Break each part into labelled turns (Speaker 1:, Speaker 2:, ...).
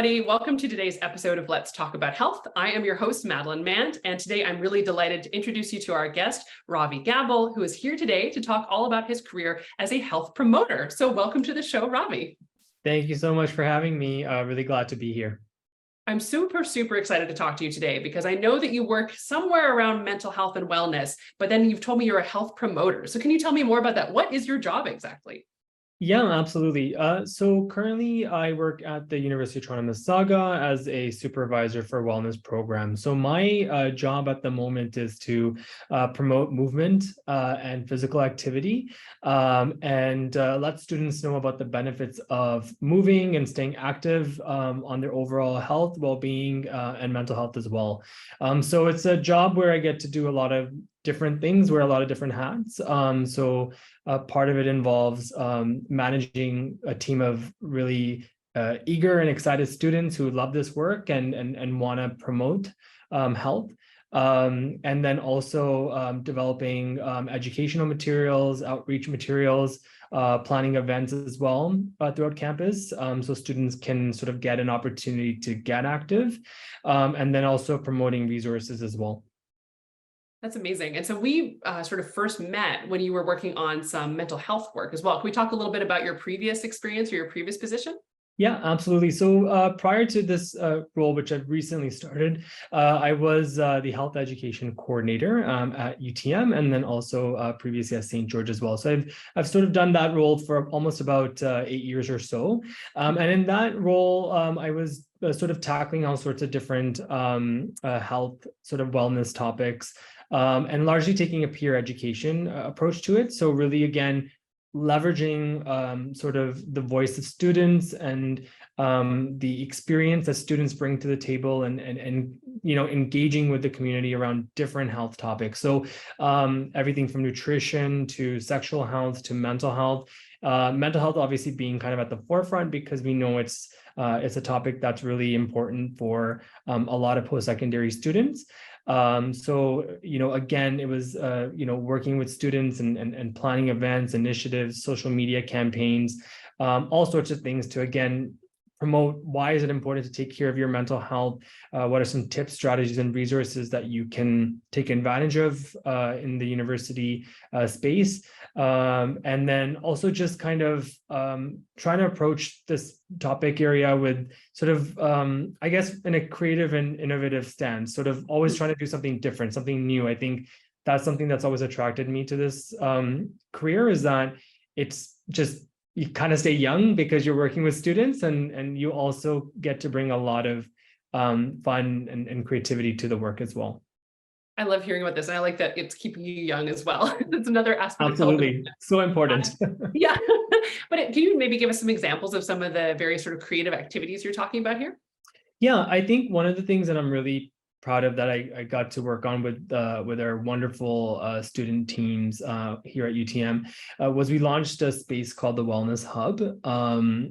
Speaker 1: everybody. Welcome to today's episode of Let's Talk About Health. I am your host, Madeline Mant, and today I'm really delighted to introduce you to our guest, Ravi Gabble, who is here today to talk all about his career as a health promoter. So welcome to the show, Ravi.
Speaker 2: Thank you so much for having me. Really glad to be here.
Speaker 1: I'm super excited to talk to you today because I know that you work somewhere around mental health and wellness, but then you've told me you're a health promoter. So can you tell me more about that? What is your job exactly?
Speaker 2: Yeah, absolutely. So currently I work at the University of Toronto Mississauga as a supervisor for wellness programs. So my job at the moment is to promote movement and physical activity and let students know about the benefits of moving and staying active on their overall health, well-being, and mental health as well. So it's a job where I get to do a lot of different things, wear a lot of different hats. Part of it involves managing a team of really eager and excited students who love this work and want to promote health. And then also developing educational materials, outreach materials, planning events as well throughout campus, so students can sort of get an opportunity to get active, and then also promoting resources as well.
Speaker 1: That's amazing. And so we sort of first met when you were working on some mental health work as well. Can we talk a little bit about your previous experience or your previous position?
Speaker 2: Yeah, absolutely. So prior to this role, which I've recently started, I was the health education coordinator at UTM, and then also previously at St. George as well. So I've sort of done that role for almost about 8 years or so. And in that role, I was sort of tackling all sorts of different health sort of wellness topics, and largely taking a peer education approach to it. So really, again, leveraging sort of the voice of students and the experience that students bring to the table, and engaging with the community around different health topics. So everything from nutrition to sexual health to mental health. Mental health obviously being kind of at the forefront because we know it's a topic that's really important for a lot of post-secondary students. Again, it was, working with students and planning events, initiatives, social media campaigns, all sorts of things to, again, promote why is it important to take care of your mental health, what are some tips, strategies, and resources that you can take advantage of in the university space. And then also just kind of trying to approach this topic area with sort of, I guess, in a creative and innovative stance, sort of always trying to do something different, something new. I think that's something that's always attracted me to this career, is that it's just, you kind of stay young because you're working with students, and you also get to bring a lot of fun and creativity to the work as well.
Speaker 1: I love hearing about this, and I like that it's keeping you young as well. That's another aspect.
Speaker 2: Absolutely, so important.
Speaker 1: Yeah, but can you maybe give us some examples of some of the various sort of creative activities you're talking about here?
Speaker 2: Yeah, I think one of the things that I'm really proud of that I got to work on with our wonderful student teams here at UTM was we launched a space called the Wellness Hub,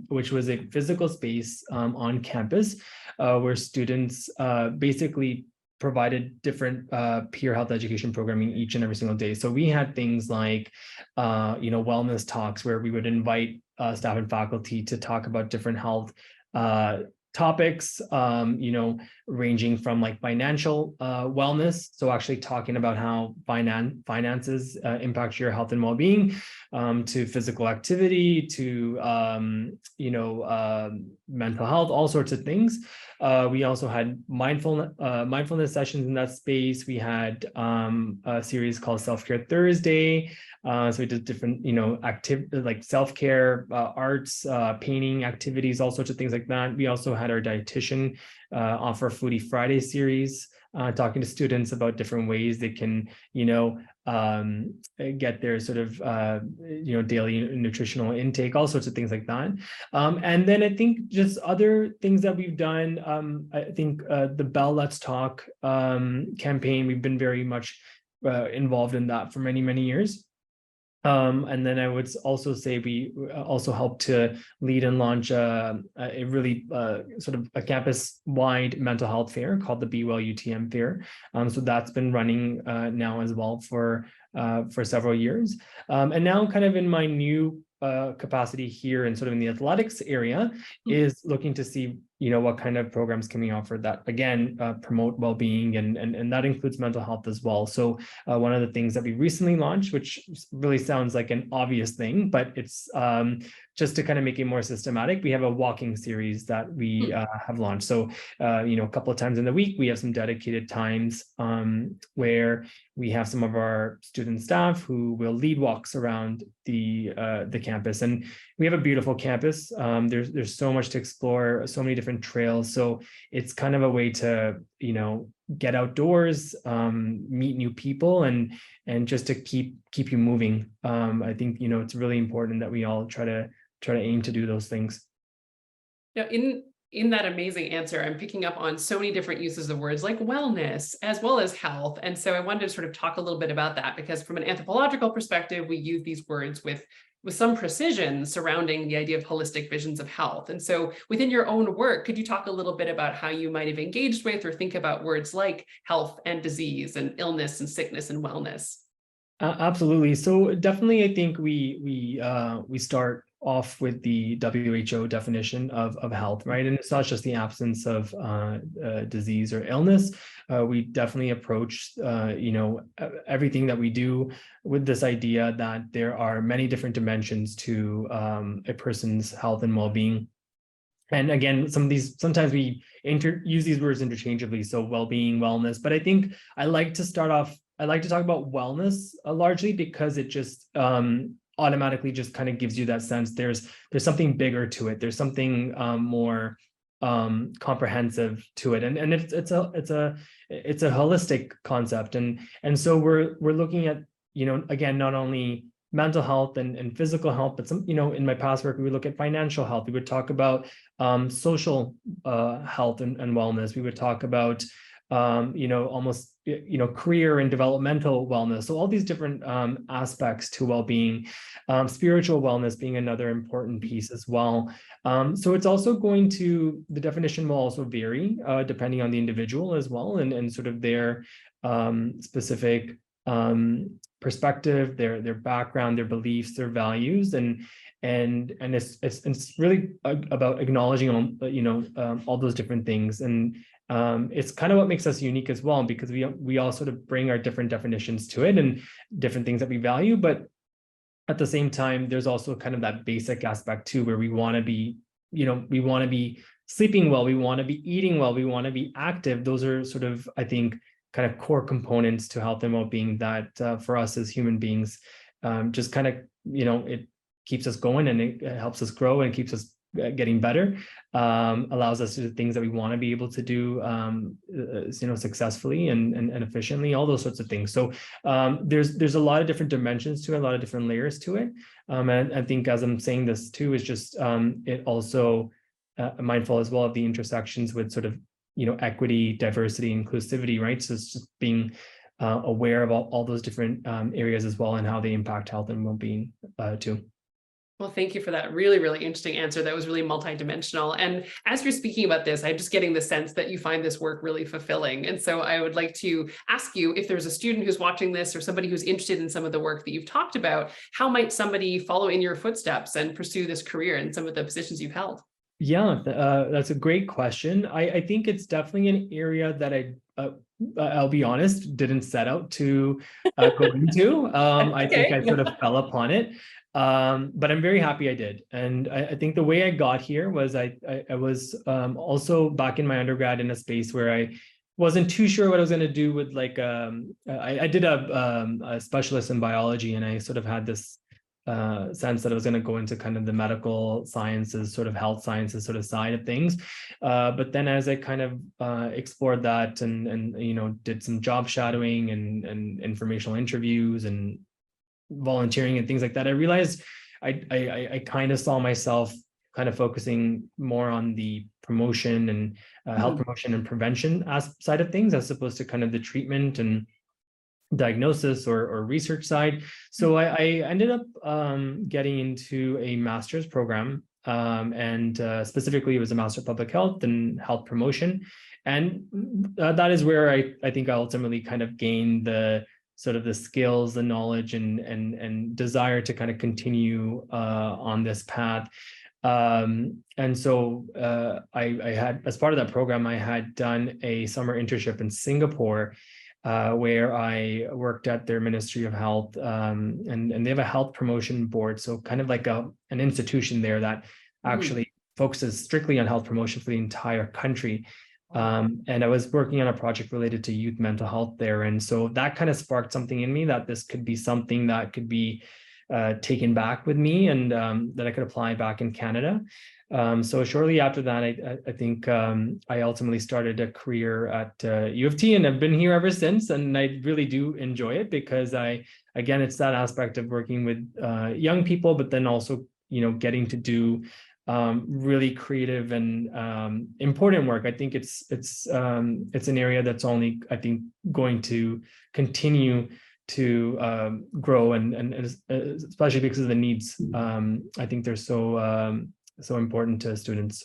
Speaker 2: which was a physical space on campus where students basically provided different peer health education programming each and every single day. So we had things like, wellness talks where we would invite staff and faculty to talk about different health topics, ranging from like financial wellness. So actually talking about how finances impact your health and well-being, to physical activity, to, mental health, all sorts of things. We also had mindfulness sessions in that space. We had a series called Self-Care Thursday. So we did different, like self-care, arts, painting activities, all sorts of things like that. We also had our dietitian offer Foodie Friday series, talking to students about different ways they can, get their sort of, daily nutritional intake, all sorts of things like that. And then I think just other things that we've done, I think the Bell Let's Talk campaign, we've been very much involved in that for many, many years. And then I would also say we also helped to lead and launch a really sort of a campus-wide mental health fair called the Be Well UTM Fair. So that's been running now as well for several years. And now kind of in my new capacity here and sort of in the athletics area is looking to see what kind of programs can we offer that again promote well-being, and that includes mental health as well. So one of the things that we recently launched, which really sounds like an obvious thing, but it's just to kind of make it more systematic, we have a walking series that we have launched. So a couple of times in the week, we have some dedicated times where we have some of our student staff who will lead walks around the campus. And we have a beautiful campus. There's so much to explore, so many different trails. So it's kind of a way to, get outdoors, meet new people, and just to keep you moving. I think, it's really important that we all try to aim to do those things.
Speaker 1: Now, in that amazing answer, I'm picking up on so many different uses of words like wellness as well as health. And so I wanted to sort of talk a little bit about that, because from an anthropological perspective, we use these words with some precision surrounding the idea of holistic visions of health. And so within your own work, could you talk a little bit about how you might have engaged with or think about words like health and disease and illness and sickness and wellness?
Speaker 2: Absolutely. So definitely, I think we start off with the WHO definition of health, right? And it's not just the absence of disease or illness. We definitely approach everything that we do with this idea that there are many different dimensions to a person's health and well-being. And again, sometimes we use these words interchangeably, so well-being, wellness. But I think I like to talk about wellness largely because it just automatically just kind of gives you that sense there's something bigger to it. There's something more comprehensive to it, and it's a holistic concept, and so we're looking at again not only mental health and physical health, but in my past work we would look at financial health. We would talk about social health and wellness. We would talk about almost career and developmental wellness. So all these different aspects to well-being, spiritual wellness being another important piece as well. So it's also the definition will also vary depending on the individual as well, and sort of their specific perspective, their background, their beliefs, their values, and it's really about acknowledging all those different things. And it's kind of what makes us unique as well, because we all sort of bring our different definitions to it and different things that we value. But at the same time, there's also kind of that basic aspect too, where we want to be sleeping well, we want to be eating well, we want to be active. Those are sort of, I think, kind of core components to health and well-being that for us as human beings, just kind of, it keeps us going, and it helps us grow and keeps us getting better, allows us to do things that we want to be able to do, successfully and efficiently, all those sorts of things. So there's a lot of different dimensions to it, a lot of different layers to it. And I think as I'm saying this too, is just it also mindful as well of the intersections with sort of, equity, diversity, inclusivity, right? So it's just being aware of all those different areas as well, and how they impact health and well-being too.
Speaker 1: Well, thank you for that really, really interesting answer. That was really multidimensional. And as you're speaking about this, I'm just getting the sense that you find this work really fulfilling. And so I would like to ask you, if there's a student who's watching this or somebody who's interested in some of the work that you've talked about, how might somebody follow in your footsteps and pursue this career in some of the positions you've held?
Speaker 2: Yeah, that's a great question. I think it's definitely an area that I'll be honest, didn't set out to go into. I think I sort of fell upon it. But I'm very happy I did. And I think the way I got here was I was also back in my undergrad in a space where I wasn't too sure what I was going to do with I did a specialist in biology, and I sort of had this sense that I was going to go into kind of the medical sciences, sort of health sciences sort of side of things. But then as I kind of explored that and did some job shadowing and informational interviews and volunteering and things like that, I realized I kind of saw myself kind of focusing more on the promotion and health promotion and prevention side of things, as opposed to kind of the treatment and diagnosis or research side. So I ended up getting into a master's program, and specifically it was a Master of Public Health and Health Promotion. And that is where I think I ultimately kind of gained the sort of the skills, the knowledge, and desire to kind of continue on this path. And so I had, as part of that program, I had done a summer internship in Singapore, where I worked at their Ministry of Health, and they have a health promotion board, so kind of like an institution there that actually focuses strictly on health promotion for the entire country. And I was working on a project related to youth mental health there, and so that kind of sparked something in me that this could be something that could be taken back with me, and that I could apply back in Canada. So shortly after that, I think I ultimately started a career at U of T, and I've been here ever since. And I really do enjoy it because again, it's that aspect of working with young people, but then also, getting to do really creative and important work. I think it's an area that's only, I think, going to continue to grow, and especially because of the needs. I think they're so important to students.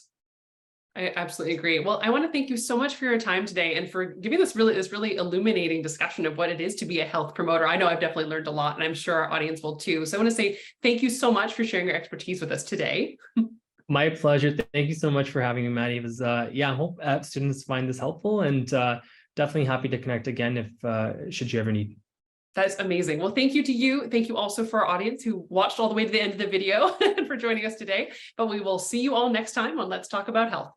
Speaker 1: I absolutely agree. Well, I want to thank you so much for your time today and for giving this really illuminating discussion of what it is to be a health promoter. I know I've definitely learned a lot, and I'm sure our audience will too. So I want to say thank you so much for sharing your expertise with us today.
Speaker 2: My pleasure. Thank you so much for having me, Maddie. It was, I hope students find this helpful, and definitely happy to connect again if should you ever need.
Speaker 1: That's amazing. Well, thank you to you. Thank you also for our audience who watched all the way to the end of the video and for joining us today. But we will see you all next time on Let's Talk About Health.